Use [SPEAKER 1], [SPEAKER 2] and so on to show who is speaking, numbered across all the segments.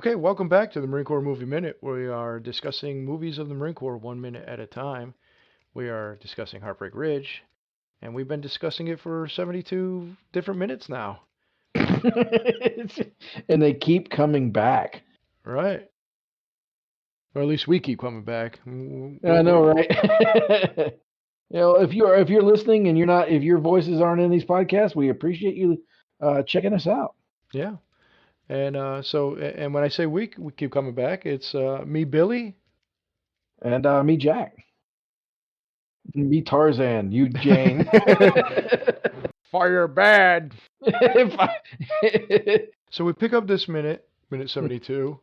[SPEAKER 1] Okay, welcome back to the Marine Corps Movie Minute. We are discussing movies of the Marine Corps 1 minute at a time. We are discussing Heartbreak Ridge, and we've been discussing it for 72 different minutes now.
[SPEAKER 2] And they keep coming back.
[SPEAKER 1] Right. Or at least we keep coming back.
[SPEAKER 2] I know, right? If you're listening and if your voices aren't in these podcasts, we appreciate you checking us out.
[SPEAKER 1] Yeah. And and when I say we keep coming back, it's me, Billy.
[SPEAKER 2] And me, Jack. Me, Tarzan. You, Jane.
[SPEAKER 1] Fire bad. So we pick up this minute 72,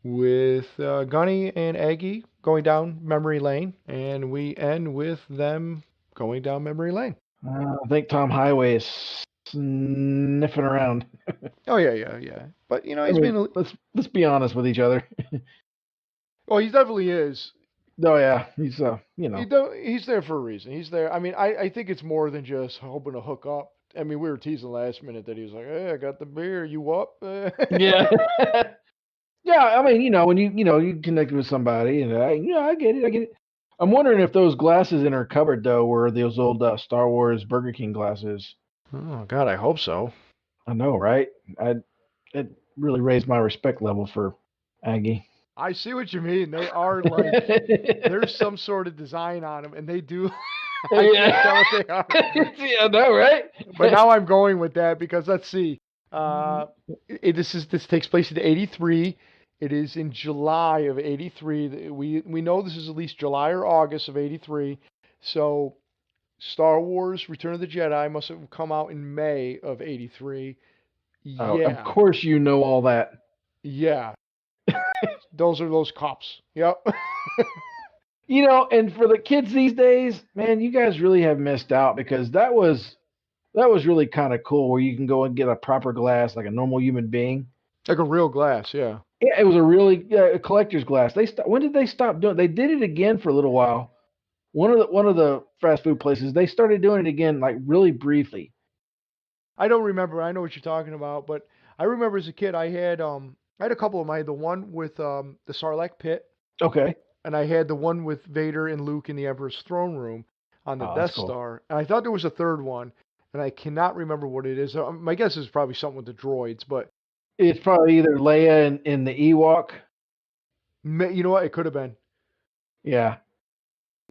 [SPEAKER 1] with Gunny and Aggie going down memory lane, and we end with them going down memory lane.
[SPEAKER 2] I think Tom Highway is sniffing around.
[SPEAKER 1] Oh yeah. But
[SPEAKER 2] let's be honest with each other.
[SPEAKER 1] Oh, he definitely is.
[SPEAKER 2] Oh yeah, he's
[SPEAKER 1] he's there for a reason. He's there. I mean, I think it's more than just hoping to hook up. I mean, we were teasing last minute that he was like, "Hey, I got the beer. You up?"
[SPEAKER 2] Yeah. Yeah, I mean, when you connect with somebody, and I get it. I'm wondering if those glasses in her cupboard though were those old Star Wars Burger King glasses.
[SPEAKER 1] Oh God, I hope so.
[SPEAKER 2] I know, right? It really raised my respect level for Aggie.
[SPEAKER 1] I see what you mean. They are like there's some sort of design on them, and they do. I can't tell what they are.
[SPEAKER 2] Yeah, I know, right?
[SPEAKER 1] But now I'm going with that because let's see. This takes place in '83. It is in July of '83. We know this is at least July or August of '83. So Star Wars: Return of the Jedi must have come out in May of '83.
[SPEAKER 2] Oh,
[SPEAKER 1] Yeah.
[SPEAKER 2] of course you know all that.
[SPEAKER 1] Yeah. Those are those cops. Yep.
[SPEAKER 2] And for the kids these days, man, you guys really have missed out because that was really kind of cool where you can go and get a proper glass like a normal human being.
[SPEAKER 1] Like a real glass, yeah.
[SPEAKER 2] Yeah, it was a collector's glass. When did they stop doing it? They did it again for a little while. One of the fast food places, they started doing it again like really briefly.
[SPEAKER 1] I don't remember. I know what you're talking about, but I remember as a kid I had a couple of them. I had the one with the Sarlacc pit.
[SPEAKER 2] Okay.
[SPEAKER 1] And I had the one with Vader and Luke in the Emperor's throne room on the Death Star. And I thought there was a third one, and I cannot remember what it is. My guess is probably something with the droids, but
[SPEAKER 2] it's probably either Leia in the Ewok.
[SPEAKER 1] You know what? It could have been.
[SPEAKER 2] Yeah.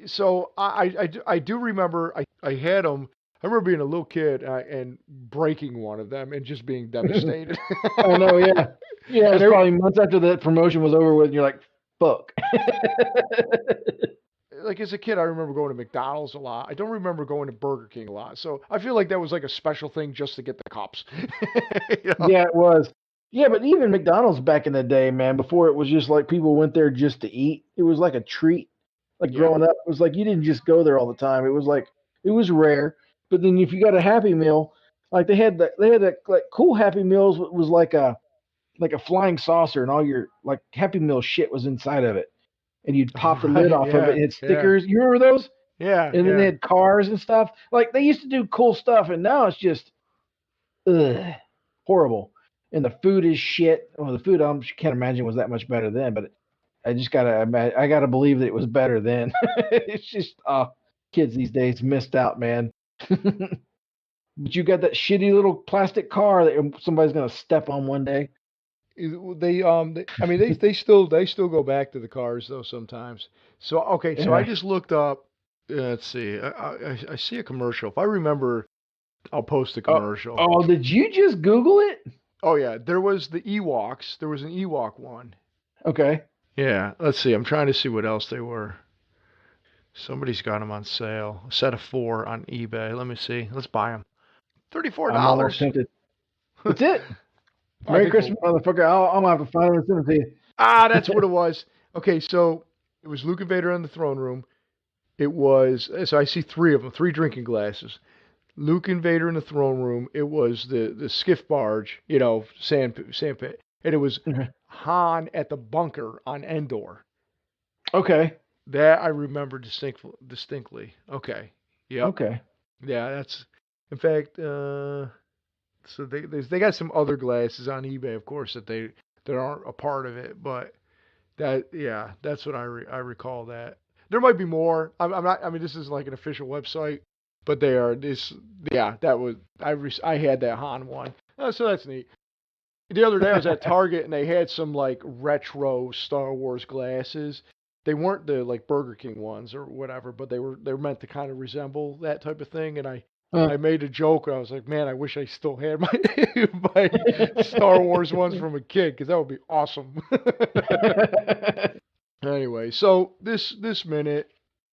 [SPEAKER 1] So I do remember I had them. I remember being a little kid and breaking one of them and just being devastated.
[SPEAKER 2] I know, yeah. Yeah, it's probably months after that promotion was over with, and you're like, fuck.
[SPEAKER 1] Like as a kid, I remember going to McDonald's a lot. I don't remember going to Burger King a lot. So I feel like that was like a special thing just to get the cops.
[SPEAKER 2] Yeah, it was. Yeah, but even McDonald's back in the day, man, before it was just like people went there just to eat. It was like a treat. Like growing up, it was like you didn't just go there all the time. It was rare. But then if you got a Happy Meal, like they had like cool Happy Meals was like a flying saucer, and all your like Happy Meal shit was inside of it, and you'd pop the lid off of it. It had stickers. You remember those?
[SPEAKER 1] Yeah.
[SPEAKER 2] And then they had cars and stuff. Like they used to do cool stuff, and now it's just horrible. And the food is shit. Well, the food I can't imagine was that much better then, but I just gotta believe that it was better then. It's just kids these days missed out, man. But you got that shitty little plastic car that somebody's gonna step on one day.
[SPEAKER 1] They still go back to the cars though sometimes. So okay, so I just looked up. Let's see. I see a commercial. If I remember, I'll post the commercial.
[SPEAKER 2] Oh, did you just Google it?
[SPEAKER 1] Oh yeah, there was the Ewoks. There was an Ewok one.
[SPEAKER 2] Okay.
[SPEAKER 1] Yeah, let's see. I'm trying to see what else they were. Somebody's got them on sale. A set of 4 on eBay. Let me see. Let's buy them. $34.
[SPEAKER 2] I'm almost tempted. That's it. Merry Christmas, motherfucker. I'm gonna have to find them and send them to you.
[SPEAKER 1] That's what it was. Okay, so it was Luke and Vader in the throne room. It was so I see 3 of them, 3 drinking glasses. Luke and Vader in the throne room. It was the skiff barge, sand pit, and it was Han at the bunker on Endor.
[SPEAKER 2] Okay.
[SPEAKER 1] That I remember distinctly. Okay. Yep.
[SPEAKER 2] Okay.
[SPEAKER 1] Yeah, that's. In fact, so they got some other glasses on eBay, of course, that that aren't a part of it. But that's what I recall that. There might be more. I'm not. I mean, this is like an official website, but they are this. Yeah, that was I had that Han one. So that's neat. The other day I was at Target and they had some like retro Star Wars glasses. They weren't the like Burger King ones or whatever, but they were meant to kind of resemble that type of thing. And I made a joke. I was like, man, I wish I still had my my Star Wars ones from a kid because that would be awesome. Anyway, so this minute,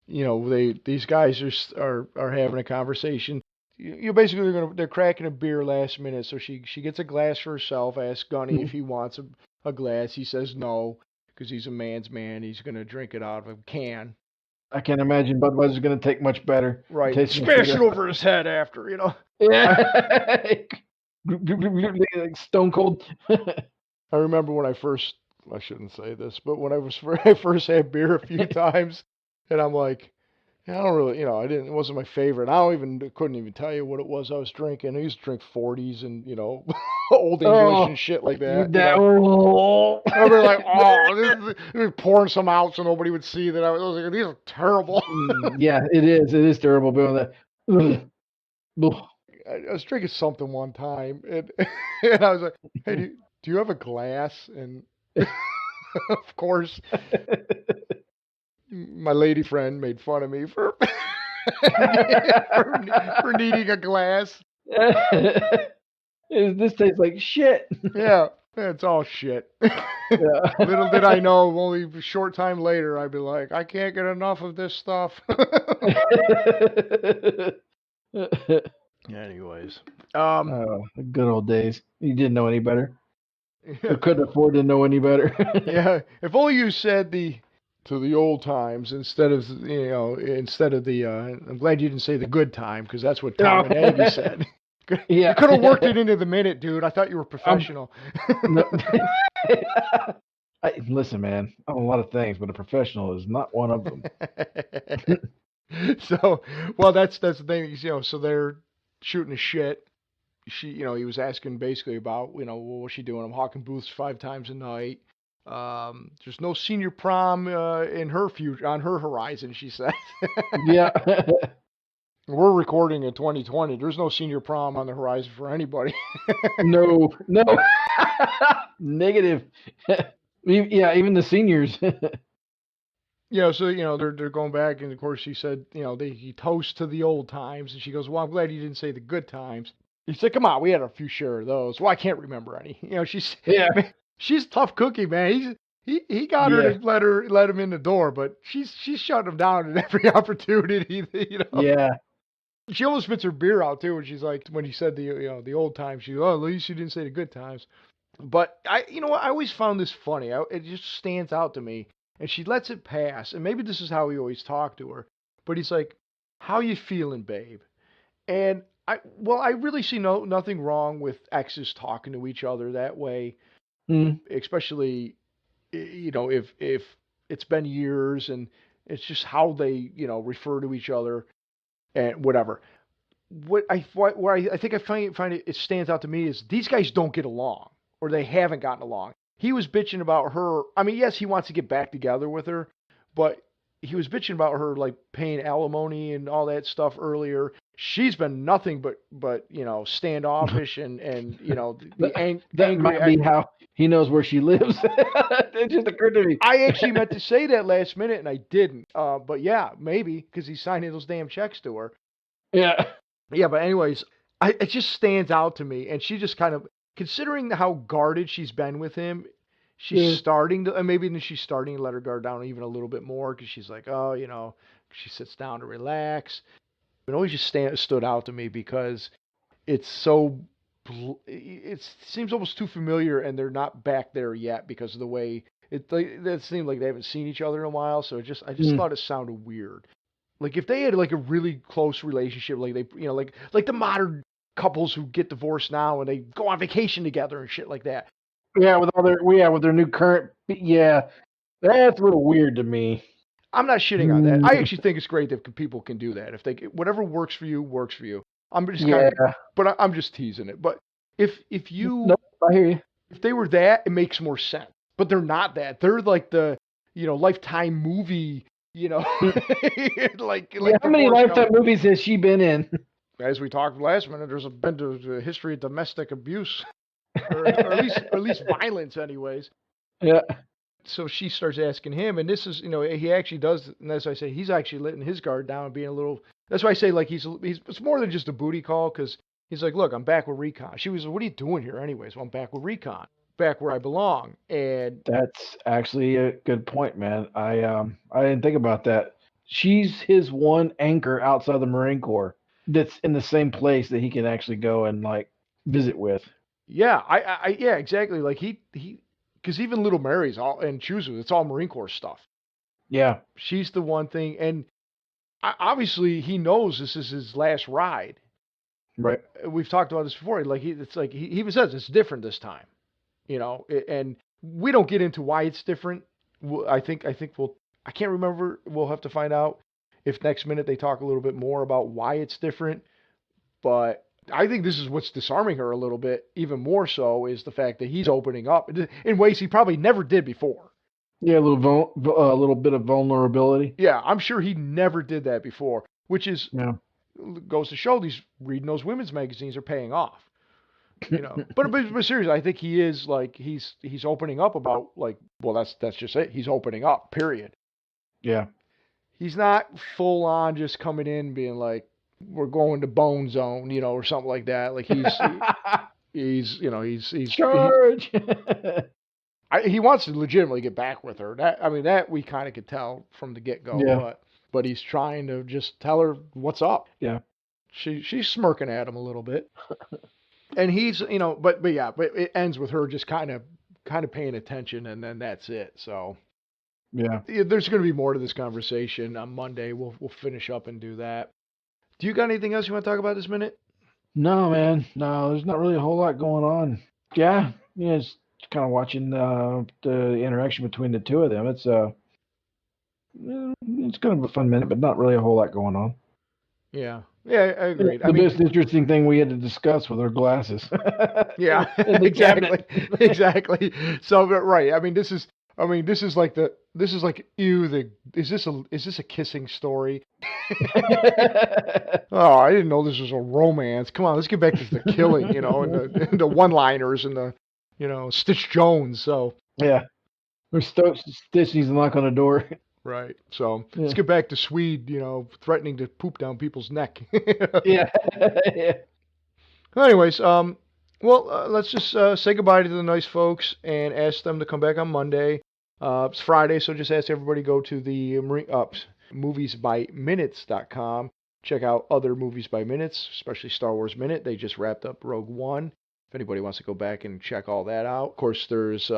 [SPEAKER 1] these guys are having a conversation. You basically they're cracking a beer last minute. So she gets a glass for herself. Asks Gunny if he wants a glass. He says no because he's a man's man. He's gonna drink it out of a can.
[SPEAKER 2] I can't imagine Budweiser's going to take much better.
[SPEAKER 1] Right, smash it over his head after,
[SPEAKER 2] Yeah. Like Stone Cold.
[SPEAKER 1] I remember when I shouldn't say this, but when I first had beer a few times, and I'm like, I don't really, it wasn't my favorite. Couldn't even tell you what it was I was drinking. I used to drink 40s and, Old English and shit like that. I'd be like, this is pouring some out so nobody would see that I was like, these are terrible.
[SPEAKER 2] Yeah, it is. It is terrible doing that.
[SPEAKER 1] I was drinking something one time, and I was like, hey, do you have a glass? And of course, my lady friend made fun of me for for needing a glass.
[SPEAKER 2] This tastes like shit.
[SPEAKER 1] Yeah, it's all shit. Yeah. Little did I know, only a short time later, I'd be like, I can't get enough of this stuff. Anyways,
[SPEAKER 2] good old days. You didn't know any better. You couldn't afford to know any better.
[SPEAKER 1] Yeah, if only you said to the old times instead of the. I'm glad you didn't say the good time because that's what Tom and Aggie said. Yeah. You could have worked it into the minute, dude. I thought you were professional.
[SPEAKER 2] Listen, man, I'm a lot of things, but a professional is not one of them.
[SPEAKER 1] So, well, that's the thing. So they're shooting a shit. He was asking basically about, what's she doing? I'm hawking booths 5 times a night. There's no senior prom in her future on her horizon, she said.
[SPEAKER 2] Yeah.
[SPEAKER 1] We're recording in 2020. There's no senior prom on the horizon for anybody.
[SPEAKER 2] No. Negative. Yeah, even the seniors.
[SPEAKER 1] So they're going back, and of course she said, he toasts to the old times, and she goes, well, I'm glad you didn't say the good times. He said, come on, we had a few share of those. Well, I can't remember any. She's a tough cookie, man. He got her to let him in the door, but she's shut him down at every opportunity.
[SPEAKER 2] Yeah.
[SPEAKER 1] She almost spits her beer out too, when she's like, when he said the old times, she goes, oh, at least you didn't say the good times. But I always found this funny. It just stands out to me, and she lets it pass. And maybe this is how he always talked to her. But he's like, how you feeling, babe? And I really see nothing wrong with exes talking to each other that way, especially, if it's been years and it's just how they, refer to each other and whatever. Where I think I find it stands out to me is these guys don't get along, or they haven't gotten along. He was bitching about her. I mean, yes, he wants to get back together with her, but he was bitching about her like paying alimony and all that stuff earlier. She's been nothing but standoffish and angry.
[SPEAKER 2] That might be how he knows where she lives. It just occurred to me.
[SPEAKER 1] I actually meant to say that last minute and I didn't. But yeah, maybe because he's signing those damn checks to her.
[SPEAKER 2] Yeah.
[SPEAKER 1] Yeah, but anyways, it just stands out to me, and she just kind of, considering how guarded she's been with him, she's starting to, and maybe she's starting to let her guard down even a little bit more because she's like, she sits down to relax. It always just stood out to me because it's so, it seems almost too familiar, and they're not back there yet because of the way it seemed like they haven't seen each other in a while. So I just thought it sounded weird. Like if they had like a really close relationship, like they, like the modern couples who get divorced now and they go on vacation together and shit like that.
[SPEAKER 2] Yeah, with their new current. Yeah, that's a little weird to me.
[SPEAKER 1] I'm not shitting on that. I actually think it's great that people can do that. If whatever works for you, works for you. I'm just but I'm just teasing it. But if you,
[SPEAKER 2] nope, I hear you.
[SPEAKER 1] If they were that, it makes more sense. But they're not that. They're like the, Lifetime movie, like
[SPEAKER 2] how many
[SPEAKER 1] divorce
[SPEAKER 2] Lifetime
[SPEAKER 1] couple.
[SPEAKER 2] movies has she been in?
[SPEAKER 1] As we talked last minute, there's been a history of domestic abuse, or at least violence, anyways.
[SPEAKER 2] Yeah.
[SPEAKER 1] So she starts asking him, and this is, he actually does, and as I say, he's actually letting his guard down and being a little. That's why I say, like, he's it's more than just a booty call, because he's like, look, I'm back with Recon. She was, what are you doing here, anyways? Well, I'm back with Recon, back where I belong, and
[SPEAKER 2] That's actually a good point, man. I didn't think about that. She's his one anchor outside the Marine Corps that's in the same place that he can actually go and like visit with.
[SPEAKER 1] yeah, yeah, exactly. Like he, because even Little Mary's all and Chuzu, it's all Marine Corps stuff.
[SPEAKER 2] Yeah.
[SPEAKER 1] She's the one thing, and obviously he knows this is his last ride.
[SPEAKER 2] Right.
[SPEAKER 1] We've talked about this before. Like it's like he even says it's different this time, and we don't get into why it's different. I think we'll. I can't remember. We'll have to find out if next minute they talk a little bit more about why it's different. But I think this is what's disarming her a little bit, even more so, is the fact that he's opening up in ways he probably never did before.
[SPEAKER 2] Yeah, a little bit of vulnerability.
[SPEAKER 1] Yeah, I'm sure he never did that before, which is
[SPEAKER 2] Yeah.
[SPEAKER 1] goes to show these reading those women's magazines are paying off. But seriously, I think he is like he's opening up about like, well, that's just it. He's opening up. Period.
[SPEAKER 2] Yeah.
[SPEAKER 1] He's not full on just coming in being like, we're going to Bone Zone, or something like that. Like he's
[SPEAKER 2] Charge.
[SPEAKER 1] he wants to legitimately get back with her. That we kind of could tell from the get go.
[SPEAKER 2] Yeah.
[SPEAKER 1] But he's trying to just tell her what's up.
[SPEAKER 2] Yeah.
[SPEAKER 1] She's smirking at him a little bit, and he's but it ends with her just kind of paying attention, and then that's it. So
[SPEAKER 2] Yeah.
[SPEAKER 1] there's going to be more to this conversation on Monday. We'll finish up and do that. Do you got anything else you want to talk about this minute?
[SPEAKER 2] No, man. No, there's not really a whole lot going on. Yeah. Yeah. It's kind of watching the interaction between the two of them. It's kind of a fun minute, but not really a whole lot going on.
[SPEAKER 1] Yeah. Yeah, I agree.
[SPEAKER 2] The most interesting thing we had to discuss with our glasses.
[SPEAKER 1] Yeah, exactly. Exactly. So, right. This is like is this a kissing story? Oh, I didn't know this was a romance. Come on, let's get back to the killing, and the one-liners and the, Stitch Jones. So
[SPEAKER 2] yeah, or Stitch needs to knock on the door.
[SPEAKER 1] Right. So let's get back to Swede, threatening to poop down people's neck.
[SPEAKER 2] Yeah. Yeah.
[SPEAKER 1] Anyways, let's just say goodbye to the nice folks and ask them to come back on Monday. It's Friday, so just ask everybody to go to the moviesbyminutes.com. Check out other Movies by Minutes, especially Star Wars Minute. They just wrapped up Rogue One. If anybody wants to go back and check all that out. Of course, there's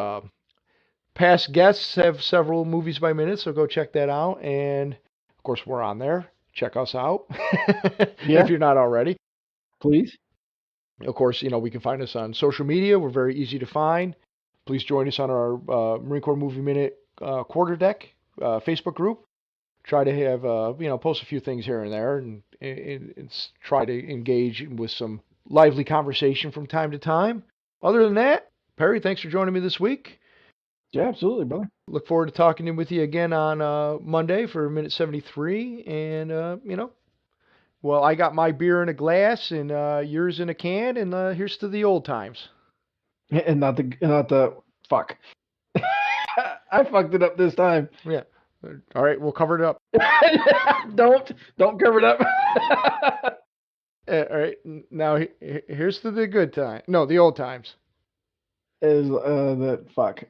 [SPEAKER 1] past guests have several Movies by Minutes, so go check that out. And, of course, we're on there. Check us out if you're not already.
[SPEAKER 2] Please.
[SPEAKER 1] Of course, we can find us on social media. We're very easy to find. Please join us on our Marine Corps Movie Minute Quarter Deck Facebook group. Try to have, post a few things here and there and try to engage with some lively conversation from time to time. Other than that, Perry, thanks for joining me this week.
[SPEAKER 2] Yeah, absolutely, brother.
[SPEAKER 1] Look forward to talking with you again on Monday for minute 73. And, well, I got my beer in a glass and yours in a can. And here's to the old times.
[SPEAKER 2] And not the fuck. I fucked it up this time.
[SPEAKER 1] Yeah. All right, we'll cover it up.
[SPEAKER 2] Don't cover it up.
[SPEAKER 1] All right, now here's to the good time. No, the old times.
[SPEAKER 2] Is the fuck.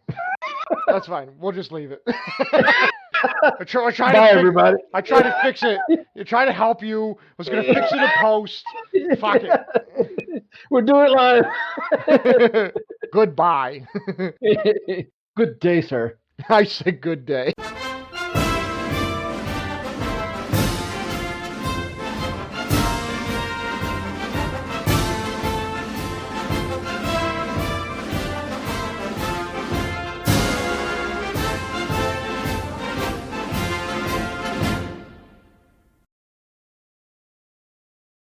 [SPEAKER 1] That's fine. We'll just leave it. I tried
[SPEAKER 2] Bye, everybody.
[SPEAKER 1] I tried to fix it. I tried to help you. I was going to fix it in post. Fuck it.
[SPEAKER 2] We're doing it live.
[SPEAKER 1] Goodbye.
[SPEAKER 2] Good day, sir.
[SPEAKER 1] I said good day.